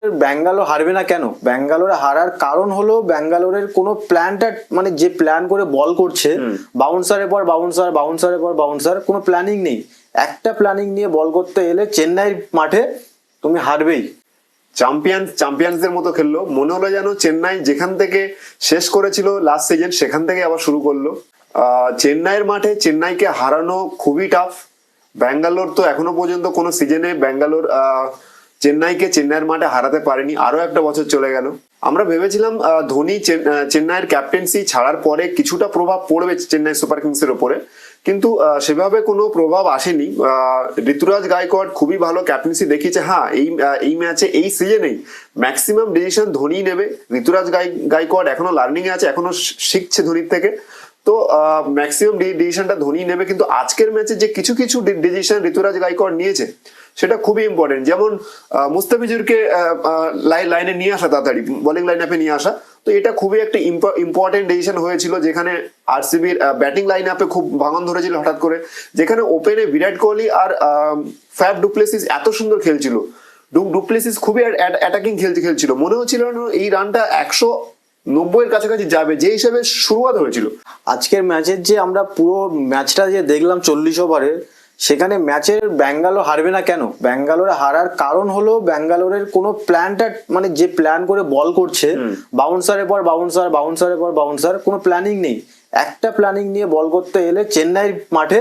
ব্যাঙ্গালোর হারবে না কেন? ব্যাঙ্গালোরে হারার কারণ হলো ব্যাঙ্গালোরের কোনো প্ল্যানটা, মানে যে প্ল্যান করে বল করছে, বাউন্সারের পর বাউন্সার, বাউন্সারের পর বাউন্সার, কোনো প্ল্যানিং নেই। একটা প্ল্যানিং নিয়ে বল করতে এলে চেন্নাইয়ের মাঠে তুমি হারবেই। চ্যাম্পিয়ন্সদের মতো খেললো, মনে হলো যেন চেন্নাই যেখান থেকে শেষ করেছিল লাস্ট সিজন সেখান থেকে আবার শুরু করলো। চেন্নাইয়ের মাঠে চেন্নাইকে হারানো খুবই টাফ। ব্যাঙ্গালোর তো এখনো পর্যন্ত কোনো সিজনে ব্যাঙ্গালোর চেন্নাইয়ের মাঠে হারাতে পারেনি। আরো একটা বছর চলে গেল। আমরা ভেবেছিলাম ধোনি চেন্নাইয়ের ক্যাপ্টেন্সি ছাড়ার পরে কিছুটা প্রভাব পড়বে চেন্নাই সুপার কিংস এর উপরে, কিন্তু সেভাবে কোনো প্রভাব আসেনি। ঋতুরাজ গায়কোয়াড় খুবই ভালো ক্যাপ্টেন্সি দেখিয়েছে। হ্যাঁ, এই ম্যাচে এই সিজনেই ম্যাক্সিমাম ডিসিশন ধোনি নেবে। ঋতুরাজ গায়কোয়াড় এখনো লার্নিং এ আছে, এখনো শিখছে ধোনির থেকে, তো ম্যাক্সিমাম ডিসিশনটা ধোনি নেবে। কিন্তু আজকের ম্যাচে যে কিছু কিছু ডিসিশন ঋতুরাজ গায়কোয়াড় নিয়েছে সেটা খুবই ইম্পর্টেন্ট। যেমন মুস্তাফিজুরকে লাইনে নিয়ে আসা, তাড়াতাড়ি বোলিং লাইন আপে নিয়ে আসা, তো এটা খুবই একটা ইম্পর্টেন্ট ডিসিশন হয়েছিল। যেখানে আরসিবির ব্যাটিং লাইন আপে খুব ভাঙন ধরেছিল হঠাৎ করে, যেখানে ওপেনে বিরাট কোহলি আর ফ্যাফ ডুপ্লেসিস এত সুন্দর খেলছিল। ডুপ্লেসিস খুবই অ্যাটাকিং খেলছিল, মনে হচ্ছিল এই রানটা 190 এর কাছাকাছি যাবে, যে হিসেবে শুরুয়াত হয়েছিল। আজকের ম্যাচের যে আমরা পুরো ম্যাচটা যে দেখলাম 40 ওভারে, সেখানে ম্যাচের ব্যাঙ্গালোর হারবে না কেন? ব্যাঙ্গালোরে হারার কারণ হলো ব্যাঙ্গালোরের কোনো প্ল্যানটা, মানে যে প্ল্যান করে বল করছে, বাউন্সারের পর বাউন্সার, বাউন্সারের পর বাউন্সার, কোনো প্ল্যানিং নেই। একটা প্ল্যানিং নিয়ে বল করতে এলে চেন্নাইয়ের মাঠে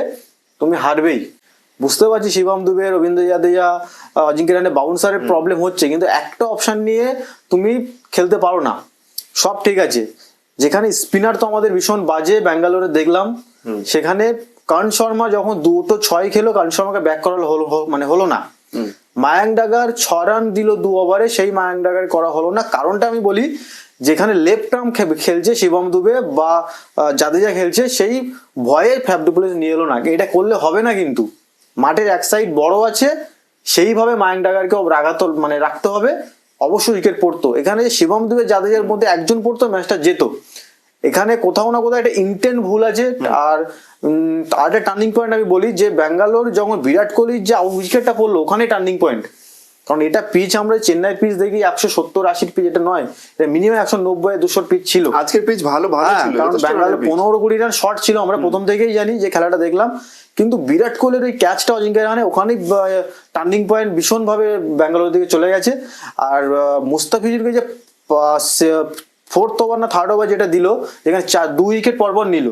তুমি হারবেই। বুঝতে পারছি শিবম দুবে, রবীন্দ্র জাদেজা, অজিঙ্ক্য রাহানে বাউন্সারের প্রবলেম হচ্ছে, কিন্তু একটা অপশন নিয়ে তুমি খেলতে পারো না। সব ঠিক আছে, যেখানে স্পিনার তো আমাদের ভীষণ বাজে ব্যাঙ্গালোরে দেখলাম, সেখানে কার্ণ শর্মা যখন 2-6 খেলো, কার্ণ শর্মাকে ব্যাক করা হলো না। মায়াঙ্ক ডাগার 6 রান দিল 2 ওভারে, সেই মায়াঙ্ক ডাগার করা হলো না। কারণটা আমি বলি, যেখানে লেফট আর্ম খেলছে শিবম দুবে বা জাদেজা খেলছে, সেই ভয়ে ফ্যাফ ডুপ্লেসিস নিয়ে এলো না। এটা করলে হবে না, কিন্তু মাঠের এক সাইড বড় আছে, সেইভাবে মায়াঙ্ক ডাগারকেও রাখতে হবে। অবশ্যই উইকেট পড়তো। এখানে শিবম দুবে জাদেজার মধ্যে একজন পড়তো, ম্যাচটা যেত। এখানে কোথাও না কোথাও একটা ইন্টেন্ট ভুল আছে। আর একটা টার্নিং পয়েন্ট আমি বলি, যে ব্যাঙ্গালোর যখন বিরাট কোহলির যে উইকেটটা পড়লো, ওখানে টার্নিং পয়েন্ট। কারণ এটা পিচ, আমরা চেন্নাই পিচ দেখি 170-80 পিচ, এটা নয়, এটা মিনিমাম 190-200 পিচ ছিল। আজকের পিচ ভালো ছিল, কারণ ব্যাঙ্গালোর 15-20 রান শর্ট ছিল, আমরা প্রথম থেকেই জানি যে খেলাটা দেখলাম। কিন্তু বিরাট কোহলির ওই ক্যাচটা অজিঙ্ক্য রাহানে, ওখানেই টার্নিং পয়েন্ট ভীষণ ভাবে ব্যাঙ্গালোর দিকে চলে গেছে। আর মুস্তাফিজুরকে যে 4th ওভার না 3rd ওভার যেটা দিল, যেখানে 2 উইকেট পরপর নিল,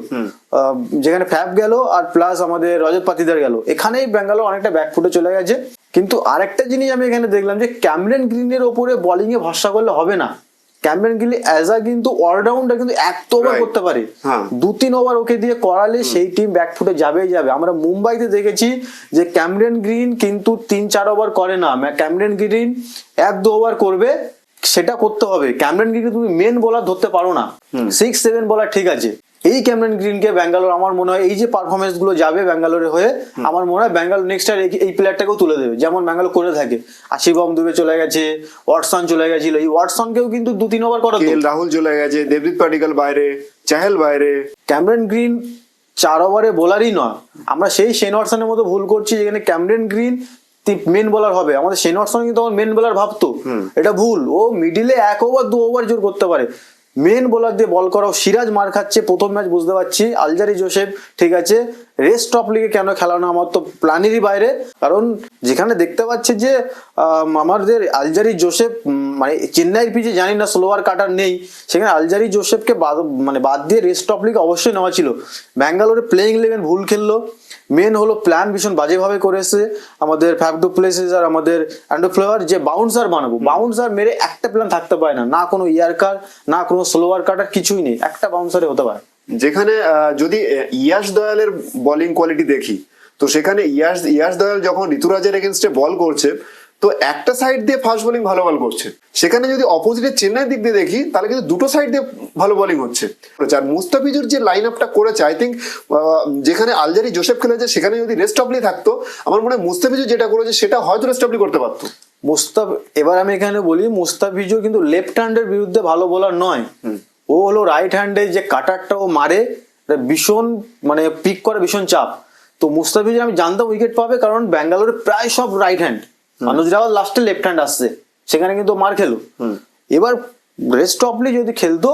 যেখানে ফ্যাফ গেল আর প্লাস আমাদের রজত পাতিদার গেল, এখানেই ব্যাঙ্গালোর অনেকটা ব্যাকফুটে চলে গেছে। কিন্তু আরেকটা জিনিস আমি এখানে দেখলাম, যে ক্যামেরন গ্রিনের ওপরে বোলিং এ ভরসা করলে হবে না। ক্যামেরন গ্রিন কিন্তু অলরাউন্ডার, কিন্তু 1 ওভার করতে পারে, 2-3 ওভার ওকে দিয়ে করালে সেই টিম ব্যাকফুটে যাবেই যাবে। আমরা মুম্বাইতে দেখেছি যে ক্যামেরন গ্রিন কিন্তু 3-4 ওভার করে না, ক্যামেরন গ্রিন 1-2 ওভার করবে, সেটা করতে হবে। ক্যামেরন গ্রিনকে তুমি মেন বোলার ধরতে পারো না, 6-7 বোলার ঠিক আছে। এই ক্যামেরন গ্রিনকে ব্যাঙ্গালোর, আমার মনে হয় এই যে পারফরমেন্স গুলো যাবে ব্যাঙ্গালোরে হয়ে, আমার মনে হয় ব্যাঙ্গালোর নেক্সট আর এই প্লেয়ারটাকেও তুলে দেবে, যেমন ব্যাঙ্গালোর করে থাকে। শিবম দুবে চলে গেছে, ওয়াটসন চলে গেছিল, এই ওয়াটসনকেও কিন্তু 2-3 ওভার করে, রাহুল চলে গেছে, দেবজিৎ পাডিক্কল বাইরে, চাহেল বাইরে। ক্যামেরন গ্রিন 4 ওভারে বোলারই নয়। আমরা সেই শেন ওয়াটসনের মতো ভুল করছি, যেখানে ক্যামেরন গ্রিন মেন বোলার হবে। আমাদের শেন ওয়াটসন কিন্তু তখন মেন বোলার ভাবতো, এটা ভুল। ও মিডিলে 1 ওভার 2 ওভার জোর করতে পারে, মেন বোলার দিয়ে বল করাও। সিরাজ মার খাচ্ছে প্রথম ম্যাচ, বুঝতে পারছি। আলজারি জোসেফ ঠিক আছে, রেস্ট অফ লিগে কেন খেলানো আমার তো প্ল্যানেরই বাইরে। কারণ যেখানে দেখতে পাচ্ছে যে আমাদের আলজারি জোসেফ, মানে চেন্নাইয়ের পিচে জানি না স্লোয়ার কাটার নেই, সেখানে আলজারি জোসেফকে বাদ দিয়ে রেস্ট অফ লিগ অবশ্যই নেওয়া ছিল। ব্যাঙ্গালোরে প্লেইং 11 ভুল খেললো। মেন হলো প্ল্যান ভীষণ বাজেভাবে করেছে আমাদের ফ্যাফ ডুপ্লেসিস আর আমাদের অ্যান্ড্রু ফ্লেভার, যে বাউন্সার বানাবো, বাউন্সার মেরে একটা প্ল্যান থাকতে পারে না, না কোনো ইয়ার্কার, না কোনো স্লোয়ার কাটার, কিছুই নেই, একটা বাউন্সারে হতে পারে। যেখানে যদি ইয়াশ দয়ালের বোলিং কোয়ালিটি দেখি, তো সেখানে ইয়াশ দয়াল যখন ঋতুরাজের এগেনস্টে বল করছে, তো একটা সাইড দিয়ে ফাস্ট বোলিং ভালো বল করছে। সেখানে যদি অপোজিটের চেন্নাই দিক দিয়ে দেখি, তাহলে কিন্তু দুটো সাইড দিয়ে ভালো বোলিং হচ্ছে। আর মুস্তাফিজুর যে লাইন আপটা করেছে, আই থিঙ্ক যেখানে আলজারি জোসেফ খেলেছে, সেখানে যদি রেস্ট অফলি থাকতো, আমার মনে হয় মুস্তাফিজুর যেটা করেছে সেটা হয়তো রেস্ট অফলি করতে পারতো। এবার আমি এখানে বলি, মুস্তাফিজুর কিন্তু লেফট হ্যান্ডের বিরুদ্ধে ভালো বোলার নয়। ও হলো রাইট হ্যান্ডে, যে কাটারটা ও মারে ভীষণ, মানে পিক করে ভীষণ চাপ। তো মুস্তাফিজুর আমি জানতাম উইকেট পাবে, কারণ ব্যাঙ্গালোরে প্রায় সব রাইট হ্যান্ড, মানুষ রাওয়াল লাস্টে লেফট হ্যান্ড আসছে, সেখানে কিন্তু মার খেলো। এবার রেস্ট অফলি যদি খেলতো,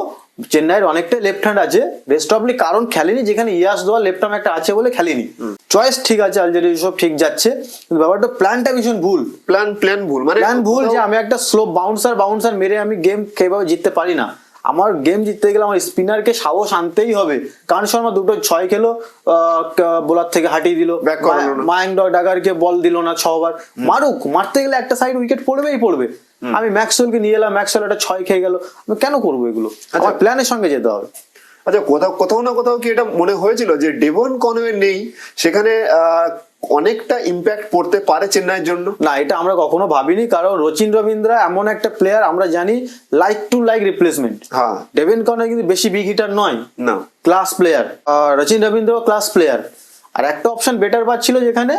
চেন্নাইয়ের অনেকটাই লেফট হ্যান্ড আছে, রেস্ট অফলি কারণ খেলেনি, যেখানে ইয়াস দোয়া লেফট আর্ম একটা আছে বলে খেলেনি। চয়েস ঠিক আছে, আলজেরিয়া সব ঠিক যাচ্ছে, কিন্তু ব্যাপারটা প্ল্যানটা ভীষণ ভুল। প্ল্যান ভুল, মানে প্ল্যান ভুল যে আমি একটা স্লো বাউন্সার মেরে আমি গেম কিভাবে জিততে পারি না। আমার গেম জিততে গেলে আমার স্পিনারকে সাহস আনতেই হবে। কারণ শর্মা দুটো 6 খেলো, বোলার থেকে হাঁটিয়ে দিল, মায়াঙ্ক ডাগারকে বল দিল না 6 ওভার। মারুক, মারতে গেলে একটা সাইড উইকেট পড়বে। আমি ম্যাক্সওয়েলকে নিয়ে এলাম, ম্যাক্সওয়েল একটা 6 খেয়ে গেল, আমি কেন করবো এগুলো? আমার প্ল্যানের সঙ্গে যেতে হবে। আচ্ছা, কোথাও না কোথাও কি এটা মনে হয়েছিল যে ডেভন কনওয়ে নেই, সেখানে অনেকটা ইম্প্যাক্ট পড়তে পারে চেন্নাইয়ের জন্য? না, এটা আমরা কখনো ভাবিনি, কারণ রচিন রবীন্দ্রা এমন একটা প্লেয়ার, আমরা জানি লাইক টু লাইক রিপ্লেসমেন্ট। হ্যাঁ, ডেভন কনওয়ে কিন্তু বেশি বিগ হিটার নয়, না, class player. Rachin Ravindra class player, আর একটা অপশন বেটার পাচ্ছিল যেখানে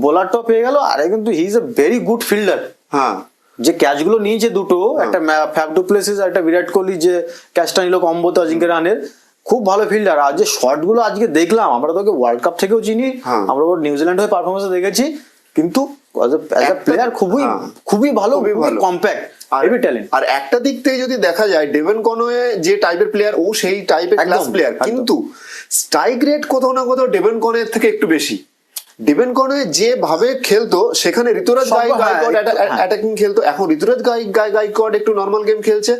বোলারটাও পেয়ে গেল, আর কিন্তু he is a very good fielder. হ্যাঁ, যে ক্যাচ গুলো নিয়েছে দুটো, একটা ফ্যাফ ডু প্লেসিস আর একটা বিরাট কোহলি যে ক্যাচটা নিল কম্বোতে অজিঙ্ক্য রানের, খুব ভালো ফিল্ডার। আর যে শট গুলো আজকে দেখলাম, আমরা তোকে ওয়ার্ল্ড কাপ থেকেও চিনি, আমরা ওর নিউজিল্যান্ড হয়ে পারফরমেন্স দেখেছি, কিন্তু প্লেয়ার খুবই ভালো, কম্প্যাক্ট, হেভি ট্যালেন্ট। আর একটা দিক থেকে যদি দেখা যায়, ডেভন কনওয়ে যে টাইপের প্লেয়ার, ও সেই টাইপের ক্লাস প্লেয়ার, কিন্তু স্ট্রাইক রেট কোথাও না কোথাও ডেভন কনওয়ে থেকে একটু বেশি। ডেভন কনওয়ে যেভাবে খেলতো, সেখানে ঋতুরাজ গায়কোয়াড় অ্যাটাকিং খেলতো, এখন ঋতুরাজ গায়কোয়াড় একটু নর্মাল গেম খেলছে,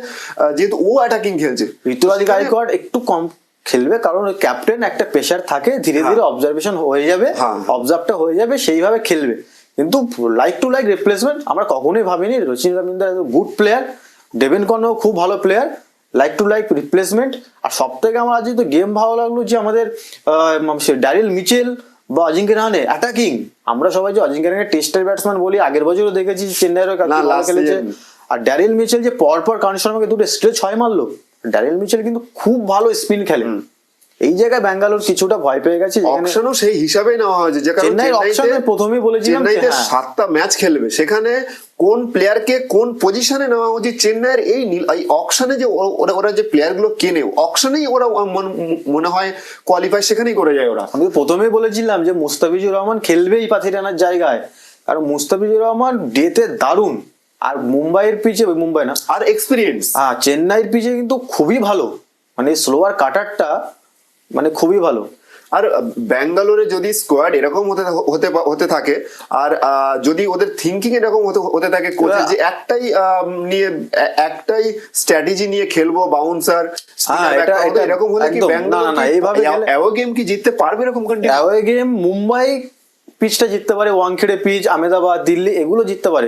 যেহেতু ও অ্যাটাকিং খেলছে। ঋতুরাজ গায়কোয়াড় একটু কম খেলবে, কারণ ওই ক্যাপ্টেন একটা প্রেশার থাকে, ধীরে ধীরে অবজারভেশন হয়ে যাবে, অবজার্ভটা হয়ে যাবে, সেইভাবে খেলবে। কিন্তু লাইক টু লাইক রিপ্লেসমেন্ট আমরা কখনোই ভাবিনি। Rachin Ravindra good player, Devon Conway খুব ভালো player, like to like replacement. আর সব থেকে আমার আজকে তো গেম ভালো লাগলো যে আমাদের ড্যারিল মিচেল বা অজিঙ্ক্য রাহানে অ্যাটাকিং। আমরা সবাই যে অজিঙ্ক্য রাহানে টেস্টের ব্যাটসম্যান বলি, আগের বছরও দেখেছি চেন্নাইয়ের খেলেছে। আর ড্যারিল মিচেল যে পরপর কারণ শর্মাকে দুটো স্ট্রেচ 6 মারলো, ড্যারিল মিচেল কিন্তু খুব ভালো স্পিন খেলে। এই জায়গায় ব্যাঙ্গালোর কিছুটা ভয় পেয়ে গেছে। অকশনও সেই হিসাবে নেওয়া হয়েছে, যে কারণে চেন্নাইতে প্রথমেই বলেছিলাম চেন্নাইতে 7টা ম্যাচ খেলবে, সেখানে কোন প্লেয়ারকে কোন পজিশনে নেওয়া উচিত। চেন্নাইয়ের এই অকশনে যে ওরা যে প্লেয়ার গুলো কেনে, অকশনেই ওরা মনে হয় কোয়ালিফাই সেখানেই করে যায় ওরা। আমি প্রথমেই বলেছিলাম যে মুস্তাফিজুর রহমান খেলবেই পাথিরানার জায়গায়, কারণ মুস্তাফিজুর রহমান ডেতে দারুণ। আর মুম্বাইয়ের পিচে, মুম্বাই না, আর এক্সপিরিয়েন্স, চেন্নাইয়ের পিচে কিন্তু খুবই ভালো, মানে স্লোয়ার কাটারটা মানে খুবই ভালো। আর ব্যাঙ্গালোরে যদি স্কোয়াড এরকম হতে থাকে, আর যদি ওদের থিঙ্কিং এরকম হতে থাকে কোচের, যে একটাই স্ট্র্যাটেজি নিয়ে খেলবো, বাউন্সার এরকম হলে কি ব্যাঙ্গালোর গেম কি জিততে পারবে? এরকম অ্যাওয়ে গেম মুম্বাই পিচটা জিততে পারে, ওয়াংখেড়ে পিচ, আহমেদাবাদ, দিল্লি এগুলো জিততে পারে,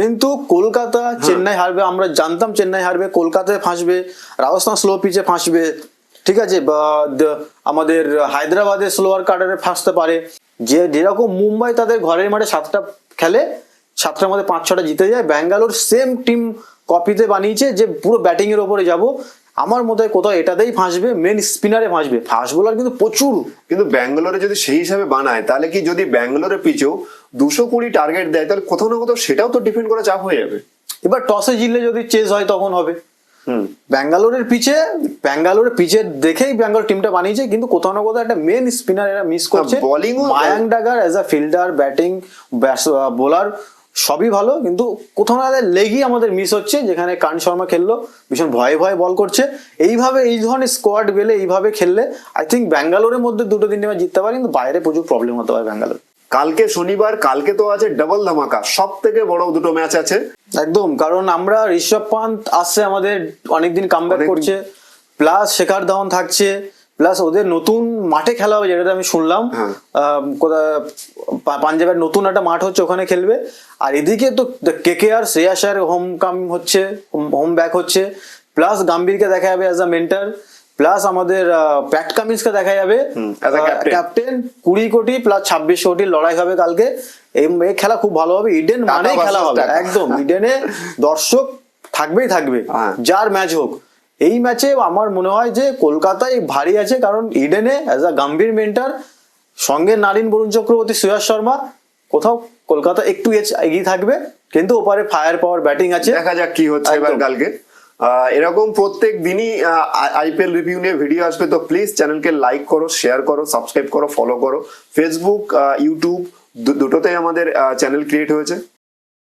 কিন্তু কলকাতা, চেন্নাই হারবে। আমরা জানতাম চেন্নাই হারবে, কলকাতায় ফাঁসবে, রাজস্থান স্লো পিচে ফাঁসবে, ঠিক আছে, বা আমাদের হায়দ্রাবাদের স্লোয়ার কাটারে ফাঁসতে পারে। যেরকম মুম্বাই তাদের ঘরের মাঠে 7টা খেলে, 7টার মধ্যে 5-6টা জিতে যায়। ব্যাঙ্গালোর সেম টিম কপিতে বানিয়েছে যে পুরো ব্যাটিং এর ওপরে যাব। আমার মতে কোথাও এটাতেই ফাঁসবে, মেন স্পিনারে ফাঁসবে, ফাস্ট বোলার কিন্তু প্রচুর। কিন্তু ব্যাঙ্গালোরে যদি সেই হিসাবে বানায়, তাহলে কি যদি ব্যাঙ্গালোরে পিচেও 220 টার্গেট দেয়, তাহলে কোথাও না কোথাও সেটাও তো ডিফেন্ড করা চাপ হয়ে যাবে। এবার টসে জিতলে যদি চেজ হয় তখন হবে। ব্যাঙ্গালোরের পিচে দেখেই ব্যাঙ্গালোর টিমটা বানিয়েছে, কিন্তু কোথাও না কোথাও একটা মেন স্পিনার এরা মিস করছে। Bowling, Mayank ডাগার as a fielder, batting, bowler সবই ভালো, কিন্তু কোথাও না লেগই আমাদের মিস হচ্ছে। যেখানে কারণ শর্মা খেললো, ভীষণ ভয়ে বল করছে। এইভাবে এই ধরনের স্কোয়াড গেলে, এইভাবে খেললে আই থিঙ্ক ব্যাঙ্গালোরের মধ্যে 2-3 ম্যাচ জিততে পারে, কিন্তু বাইরে প্রচুর প্রবলেম হতে পারে ব্যাঙ্গালোর। কালকে শনিবার, কালকে তো আছে ডাবল ধামাকা, সব থেকে বড় 2টো ম্যাচ আছে একদম। কারণ আমরা ঋষভ পান্ত আসছে, আমাদের অনেকদিন কামব্যাক করছে, প্লাস শেখর ধাওয়ান থাকছে, প্লাস ওদের নতুন মাঠে খেলা হবে, যেটা আমি শুনলাম পাঞ্জাবের নতুন একটা মাঠ হচ্ছে, ওখানে খেলবে। আর এদিকে তো কেকেআর, শ্রেয়াস আয়ার হোম ব্যাক হচ্ছে, প্লাস গাম্ভীরকে দেখা যাবে অ্যাজ আ মেন্টার, প্লাস আমাদের প্যাট কামিন্সকে দেখা যাবে ক্যাপ্টেন। 20 কোটি প্লাস 26 কোটি লড়াই হবে কালকে। এই খেলা খুব ভালো হবে, ইডেন মানেই খেলা হবে একদম। ইডেনে দর্শক থাকবে, যার ম্যাচ হোক। এই ম্যাচে আমার মনে হয় যে কলকাতায় ভারী আছে, কারণ ইডেনে অ্যাজ আ গম্ভীর মেন্টার, সঙ্গে নারিন, বরুণ চক্রবর্তী, শ্রেয়াস শর্মা, কোথাও কলকাতা একটু এগিয়ে থাকবে, কিন্তু ওপারে ফায়ার পাওয়ার ব্যাটিং আছে। দেখা যাক কি হচ্ছে এবার কালকে। এরকম প্রত্যেক দিনই আইপিএল রিভিউ নিয়ে ভিডিও আসবে, তো প্লিজ চ্যানেলকে লাইক করো, শেয়ার করো, সাবস্ক্রাইব করো, ফলো করো। ফেসবুক, ইউটিউব দুটোতেই আমাদের চ্যানেল ক্রিয়েট হয়েছে।